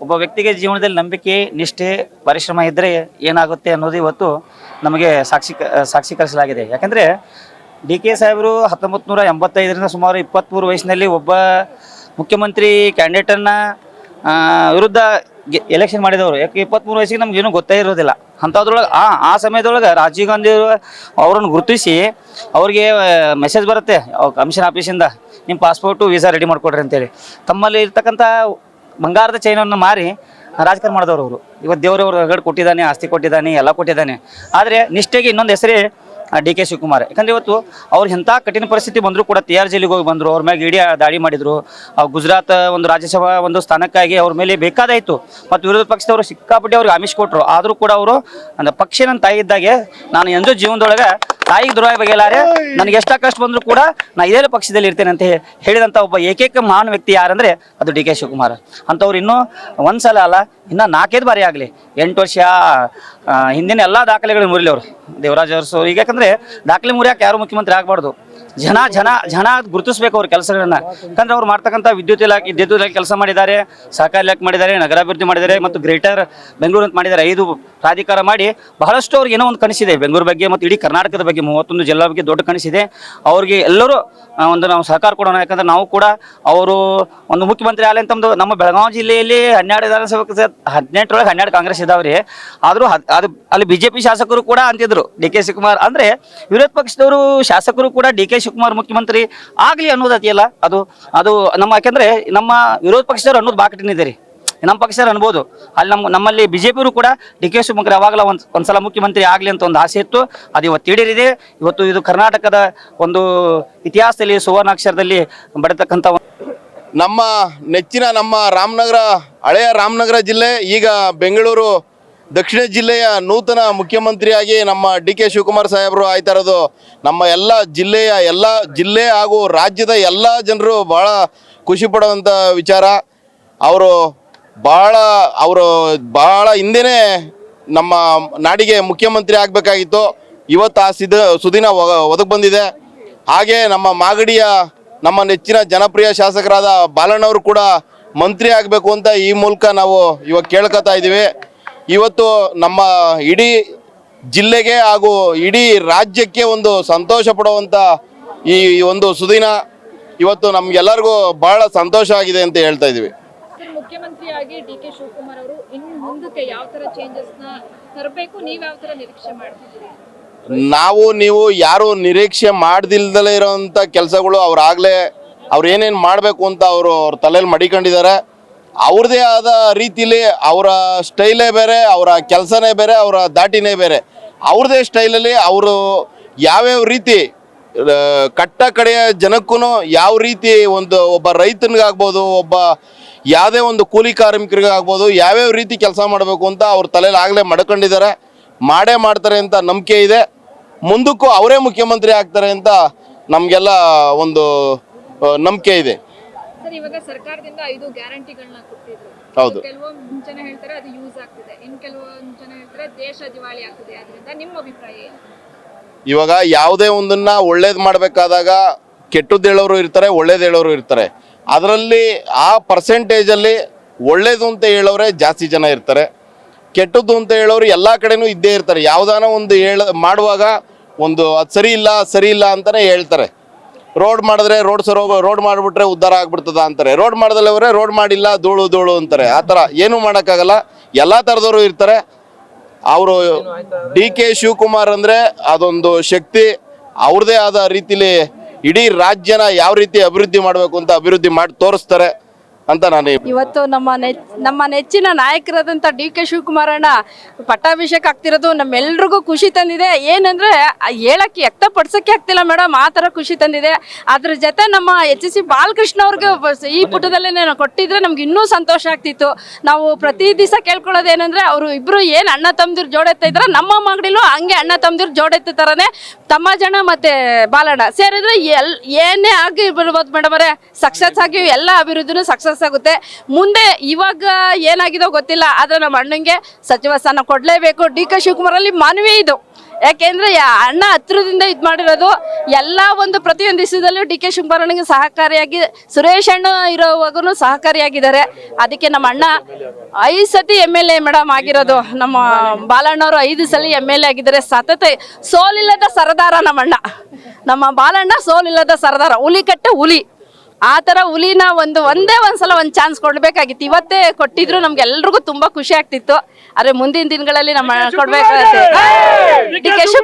ಒಬ್ಬ ವ್ಯಕ್ತಿಗೆ ಜೀವನದಲ್ಲಿ ನಂಬಿಕೆ, ನಿಷ್ಠೆ, ಪರಿಶ್ರಮ ಇದ್ದರೆ ಏನಾಗುತ್ತೆ ಅನ್ನೋದು ಇವತ್ತು ನಮಗೆ ಸಾಕ್ಷೀಕರಿಸಲಾಗಿದೆ. ಯಾಕಂದರೆ ಡಿ ಕೆ ಸಾಹೇಬರು 1985ರಿಂದ ಸುಮಾರು 23 ವಯಸ್ಸಿನಲ್ಲಿ ಒಬ್ಬ ಮುಖ್ಯಮಂತ್ರಿ ಕ್ಯಾಂಡಿಡೇಟನ್ನು ವಿರುದ್ಧ ಎಲೆಕ್ಷನ್ ಮಾಡಿದವರು. ಯಾಕೆ 23 ವಯಸ್ಸಿಗೆ ನಮ್ಗೇನು ಗೊತ್ತೇ ಇರೋದಿಲ್ಲ. ಅಂಥದ್ರೊಳಗೆ ಆ ಸಮಯದೊಳಗೆ ರಾಜೀವ್ ಗಾಂಧಿ ಅವರನ್ನು ಗುರುತಿಸಿ ಅವ್ರಿಗೆ ಮೆಸೇಜ್ ಬರುತ್ತೆ ಕಮಿಷನ್ ಆಫೀಸಿಂದ, ನಿಮ್ಮ ಪಾಸ್ಪೋರ್ಟು ವೀಸಾ ರೆಡಿ ಮಾಡಿಕೊಡ್ರಿ ಅಂತೇಳಿ. ತಮ್ಮಲ್ಲಿ ಇರ್ತಕ್ಕಂಥ ಬಂಗಾರದ ಚೈನನ್ನು ಮಾರಿ ರಾಜಕಾರಣ ಮಾಡಿದವರು ಅವರು. ಇವತ್ತು ದೇವರವ್ರು ಹೊರಗಡೆ ಕೊಟ್ಟಿದ್ದಾನೆ, ಆಸ್ತಿ ಕೊಟ್ಟಿದ್ದಾನೆ, ಎಲ್ಲ ಕೊಟ್ಟಿದ್ದಾನೆ. ಆದರೆ ನಿಷ್ಠೆಗೆ ಇನ್ನೊಂದು ಹೆಸರೇ ಡಿ ಕೆ ಶಿವಕುಮಾರ್. ಯಾಕಂದರೆ ಇವತ್ತು ಅವ್ರು ಎಂಥ ಕಠಿಣ ಪರಿಸ್ಥಿತಿ ಬಂದರೂ ಕೂಡ TR ಜೈಲಿಗೆ ಹೋಗಿ ಬಂದರು. ಅವ್ರ ಮೇಲೆ ಇಡೀ ದಾಳಿ ಮಾಡಿದರು. ಗುಜರಾತ್ ಒಂದು ರಾಜ್ಯಸಭಾ ಒಂದು ಸ್ಥಾನಕ್ಕಾಗಿ ಅವ್ರ ಮೇಲೆ ಬೇಕಾದಾಯಿತು. ಮತ್ತು ವಿರೋಧ ಪಕ್ಷದವರು ಸಿಕ್ಕಾಪಟ್ಟೆ ಅವ್ರಿಗೆ ಆಮಿಷ ಕೊಟ್ಟರು. ಆದರೂ ಕೂಡ ಅವರು ನನ್ನ ಪಕ್ಷ ನನ್ನ ತಾಯಿ ಇದ್ದಾಗೆ, ನಾನು ಎಂದೂ ಜೀವನದೊಳಗೆ ತಾಯಿಗೆ ದುರಾಯ ಬಗೆಲಾರೆ, ನನಗೆ ಎಷ್ಟು ಕಷ್ಟ ಬಂದರೂ ಕೂಡ ನಾನು ಇದೇ ಪಕ್ಷದಲ್ಲಿ ಇರ್ತೇನೆ ಅಂತ ಹೇಳಿದಂಥ ಒಬ್ಬ ಏಕೈಕ ಮಹಾನ್ ವ್ಯಕ್ತಿ ಯಾರಂದರೆ ಅದು ಡಿ ಕೆ ಶಿವಕುಮಾರ್. ಅಂಥವ್ರು ಇನ್ನೂ ಒಂದು ಸಲ ಅಲ್ಲ, ಇನ್ನೂ 4 ಬಾರಿ ಆಗಲಿ, 8 ವರ್ಷ ಹಿಂದಿನ ಎಲ್ಲ ದಾಖಲೆಗಳು ಮುರಿಲಿ ಅವರು, ದೇವರಾಜ್ ಅರಸು. ಈಗ ಯಾಕಂದರೆ ದಾಖಲೆ ಮುರಿಯಾಕೆ ಯಾರು ಮುಖ್ಯಮಂತ್ರಿ ಆಗಬಾರ್ದು. ಜನ ಗುರುತಿಸ್ಬೇಕು ಅವ್ರ ಕೆಲಸಗಳನ್ನ. ಯಾಕಂದ್ರೆ ಅವ್ರು ಮಾಡ್ತಕ್ಕಂಥ ವಿದ್ಯುತ್ ಇಲಾಖೆ ಕೆಲಸ ಮಾಡಿದ್ದಾರೆ, ಸಹಕಾರ ಇಲಾಖೆ ಮಾಡಿದ್ದಾರೆ, ನಗರಾಭಿವೃದ್ಧಿ ಮಾಡಿದ್ದಾರೆ, ಮತ್ತು ಗ್ರೇಟರ್ ಬೆಂಗಳೂರು ಅಂತ ಮಾಡಿದ್ದಾರೆ. 5 ಪ್ರಾಧಿಕಾರ ಮಾಡಿ ಬಹಳಷ್ಟು ಅವ್ರಿಗೆ ಏನೋ ಒಂದು ಕನಸಿದೆ ಬೆಂಗಳೂರು ಬಗ್ಗೆ ಮತ್ತು ಇಡೀ ಕರ್ನಾಟಕದ ಬಗ್ಗೆ, 31 ಜಿಲ್ಲಾ ಬಗ್ಗೆ ದೊಡ್ಡ ಕನಸಿದೆ. ಅವ್ರಿಗೆ ಎಲ್ಲರೂ ಒಂದು ನಾವು ಸಹಕಾರ ಕೊಡೋಣ. ಯಾಕಂದ್ರೆ ನಾವು ಕೂಡ ಅವರು ಒಂದು ಮುಖ್ಯಮಂತ್ರಿ ಆಗಲಿ ಅಂತಂದು ನಮ್ಮ ಬೆಳಗಾವಿ ಜಿಲ್ಲೆಯಲ್ಲಿ 12 ವಿಧಾನಸಭೆ 18ರೊಳಗೆ 12 ಕಾಂಗ್ರೆಸ್ ಇದಾವ್ರಿ. ಆದರೂ ಅದು ಅಲ್ಲಿ BJP ಶಾಸಕರು ಕೂಡ ಅಂತಿದ್ರು ಡಿ ಕೆ ಶಿವಕುಮಾರ್ ಅಂದರೆ ವಿರೋಧ ಪಕ್ಷದವರು ಶಾಸಕರು ಕೂಡ ಡಿ ಕೆ ಶಿವಕುಮಾರ್ ಮುಖ್ಯಮಂತ್ರಿ ಆಗಲಿ ಅನ್ನೋದತಿಯಲ್ಲ, ಅದು ನಮ್ಮ, ಯಾಕೆಂದರೆ ನಮ್ಮ ವಿರೋಧ ಪಕ್ಷದವ್ರು ಅನ್ನೋದು ಬಾಕಟಿನಿದೆ ರೀ. ನಮ್ಮ ಪಕ್ಷದವ್ರು ಅನ್ಬೋದು. ಅಲ್ಲಿ ನಮ್ಮಲ್ಲಿ BJPಯವರು ಕೂಡ ಡಿ ಕೆ ಶಿವಕುಮಾರ್ ಯಾವಾಗಲ ಒಂದ್ಸಲ ಮುಖ್ಯಮಂತ್ರಿ ಆಗಲಿ ಅಂತ ಒಂದು ಆಸೆ ಇತ್ತು. ಅದು ಇವತ್ತು ಈಡೇರಿದೆ. ಇವತ್ತು ಇದು ಕರ್ನಾಟಕದ ಒಂದು ಇತಿಹಾಸದಲ್ಲಿ ಸುವರ್ಣಾಕ್ಷರದಲ್ಲಿ ಬಡತಕ್ಕಂಥ ನಮ್ಮ ನೆಚ್ಚಿನ ನಮ್ಮ ರಾಮನಗರ, ಹಳೆಯ ರಾಮನಗರ ಜಿಲ್ಲೆ, ಈಗ ಬೆಂಗಳೂರು ದಕ್ಷಿಣ ಜಿಲ್ಲೆಯ ನೂತನ ಮುಖ್ಯಮಂತ್ರಿಯಾಗಿ ನಮ್ಮ ಡಿ ಕೆ ಶಿವಕುಮಾರ್ ಸಾಹೇಬರು ಆಯ್ತಾ ಇರೋದು ನಮ್ಮ ಎಲ್ಲ ಜಿಲ್ಲೆ ಹಾಗೂ ರಾಜ್ಯದ ಎಲ್ಲ ಜನರು ಭಾಳ ಖುಷಿ ಪಡುವಂಥ ವಿಚಾರ. ಅವರು ಭಾಳ ಹಿಂದೆನೇ ನಮ್ಮ ನಾಡಿಗೆ ಮುಖ್ಯಮಂತ್ರಿ ಆಗಬೇಕಾಗಿತ್ತು. ಇವತ್ತು ಆ ಸುದಿನ ಒದಗಿ ಬಂದಿದೆ. ಹಾಗೆ ನಮ್ಮ ಮಾಗಡಿಯ ನಮ್ಮ ನೆಚ್ಚಿನ ಜನಪ್ರಿಯ ಶಾಸಕರಾದ ಬಾಲಣ್ಣವರು ಕೂಡ ಮಂತ್ರಿ ಆಗಬೇಕು ಅಂತ ಈ ಮೂಲಕ ನಾವು ಇವಾಗ ಕೇಳ್ಕೊತಾ ಇದ್ದೀವಿ. ಇವತ್ತು ನಮ್ಮ ಇಡೀ ಜಿಲ್ಲೆಗೆ ಹಾಗೂ ಇಡೀ ರಾಜ್ಯಕ್ಕೆ ಒಂದು ಸಂತೋಷ ಪಡುವಂಥ ಈ ಒಂದು ಸುದಿನ ಇವತ್ತು ನಮಗೆಲ್ಲರಿಗೂ ಭಾಳ ಸಂತೋಷ ಆಗಿದೆ ಅಂತ ಹೇಳ್ತಾ ಇದ್ದೀವಿ. ಮುಖ್ಯಮಂತ್ರಿಯಾಗಿ ಡಿ ಕೆ ಶಿವಕುಮಾರ್ ಅವರು ಇನ್ನು ಮುಂದಕ್ಕೆ ಯಾವ ಥರ ಚೇಂಜಸ್ನ ತರಬೇಕು, ನೀವು ಯಾವ ಥರ ನಿರೀಕ್ಷೆ ಮಾಡ್ತಿದ್ದೀರಿ? ನೀವು ಯಾರು ನಿರೀಕ್ಷೆ ಮಾಡ್ದಿಲ್ದಲೇ ಇರೋವಂಥ ಕೆಲಸಗಳು ಅವ್ರು ಏನೇನು ಮಾಡಬೇಕು ಅಂತ ಅವ್ರ ತಲೆಯಲ್ಲಿ ಮಡಿಕೊಂಡಿದ್ದಾರೆ. ಅವ್ರದ್ದೇ ಆದ ರೀತಿಲಿ ಅವರ ಸ್ಟೈಲೇ ಬೇರೆ, ಅವರ ಕೆಲಸನೇ ಬೇರೆ, ಅವರ ದಾಟಿನೇ ಬೇರೆ. ಅವ್ರದ್ದೇ ಸ್ಟೈಲಲ್ಲಿ ಅವರು ಯಾವ್ಯಾವ ರೀತಿ ಕಟ್ಟ ಕಡೆಯ ಜನಕ್ಕೂ ಯಾವ ರೀತಿ ಒಬ್ಬ ರೈತನಿಗಾಗ್ಬೋದು, ಒಬ್ಬ ಯಾವುದೇ ಒಂದು ಕೂಲಿ ಕಾರ್ಮಿಕರಿಗಾಗ್ಬೋದು, ಯಾವ್ಯಾವ ರೀತಿ ಕೆಲಸ ಮಾಡಬೇಕು ಅಂತ ಅವ್ರ ತಲೆಯಲ್ಲಿ ಆಗಲೇ ಮಡ್ಕೊಂಡಿದ್ದಾರೆ. ಮಾಡ್ತಾರೆ ಅಂತ ನಂಬಿಕೆ ಇದೆ. ಮುಂದಕ್ಕೂ ಅವರೇ ಮುಖ್ಯಮಂತ್ರಿ ಆಗ್ತಾರೆ ಅಂತ ನಮಗೆಲ್ಲ ಒಂದು ನಂಬಿಕೆ ಇದೆ. ಇವಾಗ ಸರ್ಕಾರದಿಂದ 5 ಗ್ಯಾರಂಟಿಗಳನ್ನ ಕೊಟ್ಟಿದ್ರು. ಹೌದು. ಕೆಲವೊಂದು ಜನ ಹೇಳ್ತಾರೆ ಅದು ಯೂಸ್ ಆಗ್ತಿದೆ, ಇನ್ನು ಕೆಲವೊಂದು ಜನ ಹೇಳ್ತಾರೆ ದೇಶ ದಿವಾಳಿ ಆಗ್ತಿದೆ. ಅದರಿಂದ ನಿಮ್ಮ ಅಭಿಪ್ರಾಯ ಏನು? ಇವಾಗ ಯಾವುದೇ ಒಂದನ್ನ ಒಳ್ಳೇದು ಮಾಡಬೇಕಾದಾಗ ಕೆಟ್ಟದ್ದು ಹೇಳೋರು ಇರ್ತಾರೆ, ಒಳ್ಳೇದು ಹೇಳೋರು ಇರ್ತಾರೆ. ಅದರಲ್ಲಿ ಆ ಪರ್ಸೆಂಟೇಜಲ್ಲಿ ಒಳ್ಳೇದು ಅಂತ ಹೇಳೋರೆ ಜಾಸ್ತಿ ಜನ ಇರ್ತಾರೆ, ಕೆಟ್ಟದ್ದು ಅಂತ ಹೇಳೋರು ಎಲ್ಲ ಕಡೆನೂ ಇದ್ದೇ ಇರ್ತಾರೆ. ಯಾವುದಾನ ಒಂದು ಮಾಡುವಾಗ ಅದು ಸರಿ ಇಲ್ಲ ಅಂತಲೇ ಹೇಳ್ತಾರೆ. ರೋಡ್ ಮಾಡಿದ್ರೆ ರೋಡ್ ಮಾಡಿಬಿಟ್ರೆ ಉದ್ಧಾರ ಆಗ್ಬಿಡ್ತದ ಅಂತಾರೆ. ರೋಡ್ ಮಾಡಿದಲ್ಲವರೇ ರೋಡ್ ಮಾಡಿಲ್ಲ, ಧೂಳು ಅಂತಾರೆ. ಆ ಥರ ಏನೂ ಮಾಡೋಕ್ಕಾಗಲ್ಲ. ಎಲ್ಲ ಥರದವರು ಇರ್ತಾರೆ. ಅವರು ಡಿ ಕೆ ಶಿವಕುಮಾರ್ ಅಂದರೆ ಅದೊಂದು ಶಕ್ತಿ. ಅವ್ರದ್ದೇ ಆದ ರೀತಿಲಿ ಇಡೀ ರಾಜ್ಯನ ಯಾವ ರೀತಿ ಅಭಿವೃದ್ಧಿ ಮಾಡಬೇಕು ಅಂತ ಅಭಿವೃದ್ಧಿ ಮಾಡಿ ತೋರಿಸ್ತಾರೆ ಅಂತ ನಾನು ಇವತ್ತು ನಮ್ಮ ನೆಚ್ಚಿನ ನಾಯಕರಾದಂಥ ಡಿ ಕೆ ಶಿವಕುಮಾರಣ್ಣ ಪಟ್ಟಾಭಿಷೇಕ ಆಗ್ತಿರೋದು ನಮ್ಮೆಲ್ರಿಗೂ ಖುಷಿ ತಂದಿದೆ. ಏನಂದರೆ ಹೇಳಕ್ಕೆ ವ್ಯಕ್ತಪಡಿಸೋಕ್ಕೆ ಆಗ್ತಿಲ್ಲ ಮೇಡಮ್, ಆ ಥರ ಖುಷಿ ತಂದಿದೆ. ಅದ್ರ ಜೊತೆ ನಮ್ಮ HC ಬಾಲಕೃಷ್ಣ ಅವ್ರಿಗೆ ಈ ಪುಟದಲ್ಲೇ ಕೊಟ್ಟಿದ್ರೆ ನಮ್ಗೆ ಇನ್ನೂ ಸಂತೋಷ ಆಗ್ತಿತ್ತು. ನಾವು ಪ್ರತಿ ದಿವಸ ಕೇಳ್ಕೊಳ್ಳೋದೇನೆಂದರೆ ಅವರು ಇಬ್ಬರು ಏನು ಅಣ್ಣ ತಮ್ಮದಿರು ಜೋಡೆತ್ತಾ ಇದ್ದಾರೆ, ನಮ್ಮ ಮಗಳಿಲು ಹಂಗೆ ಅಣ್ಣ ತಮ್ಮದಿರು ಜೋಡೆತ್ತ ಥರನೇ ತಮ್ಮಜನ ಮತ್ತು ಬಾಲಣ್ಣ ಸೇರಿದ್ರೆ ಏನೇ ಆಗಿ ಬರ್ಬೋದು ಮೇಡಮ್ ಅವರೇ, ಸಕ್ಸಸ್ ಆಗಿ ಎಲ್ಲ ಅಭಿವೃದ್ಧಿನೂ ಸಕ್ಸಸ್ ಆಗುತ್ತೆ. ಮುಂದೆ ಇವಾಗ ಏನಾಗಿದೋ ಗೊತ್ತಿಲ್ಲ, ಆದರೆ ನಮ್ಮ ಅಣ್ಣಂಗೆ ಸಚಿವ ಸ್ಥಾನ ಕೊಡಲೇಬೇಕು. ಡಿ ಕೆ ಶಿವಕುಮಾರಲ್ಲಿ ಮನವಿ ಇದು. ಯಾಕೆಂದ್ರೆ ಅಣ್ಣ ಹತ್ರದಿಂದ ಇದು ಮಾಡಿರೋದು ಎಲ್ಲ ಒಂದು ಪ್ರತಿಯೊಂದು ವಿಷಯದಲ್ಲೂ ಡಿ ಕೆ ಶಿವಕುಮಾರನಿಗೆ ಸಹಕಾರಿಯಾಗಿ, ಸುರೇಶ್ ಅಣ್ಣ ಇರೋವಾಗೂ ಸಹಕಾರಿಯಾಗಿದ್ದಾರೆ. ಅದಕ್ಕೆ ನಮ್ಮ ಅಣ್ಣ 5 ಸತಿ MLA ಮೇಡಮ್ ಆಗಿರೋದು. ನಮ್ಮ ಬಾಲಣ್ಣವರು 5 ಸಲ MLA ಆಗಿದ್ದಾರೆ. ಸತತ ಸೋಲಿಲ್ಲದ ಸರದಾರ ನಮ್ಮ ಅಣ್ಣ. ನಮ್ಮ ಬಾಲಣ್ಣ ಸೋಲಿಲ್ಲದ ಸರದಾರ, ಹುಲಿ ಕಟ್ಟೆ ಹುಲಿ. ಆ ಥರ ಹುಲಿನ ಒಂದೇ ಒಂದ್ಸಲ ಒಂದು ಚಾನ್ಸ್ ಕೊಡ್ಬೇಕಾಗಿತ್ತು. ಇವತ್ತೇ ಕೊಟ್ಟಿದ್ರು ನಮ್ಗೆಲ್ರಿಗೂ ತುಂಬಾ ಖುಷಿ ಆಗ್ತಿತ್ತು. ಆದ್ರೆ ಮುಂದಿನ ದಿನಗಳಲ್ಲಿ ನಮ್ಮ ಕೊಡ್ಬೇಕಾಗತ್ತೆ. D K Shivakumar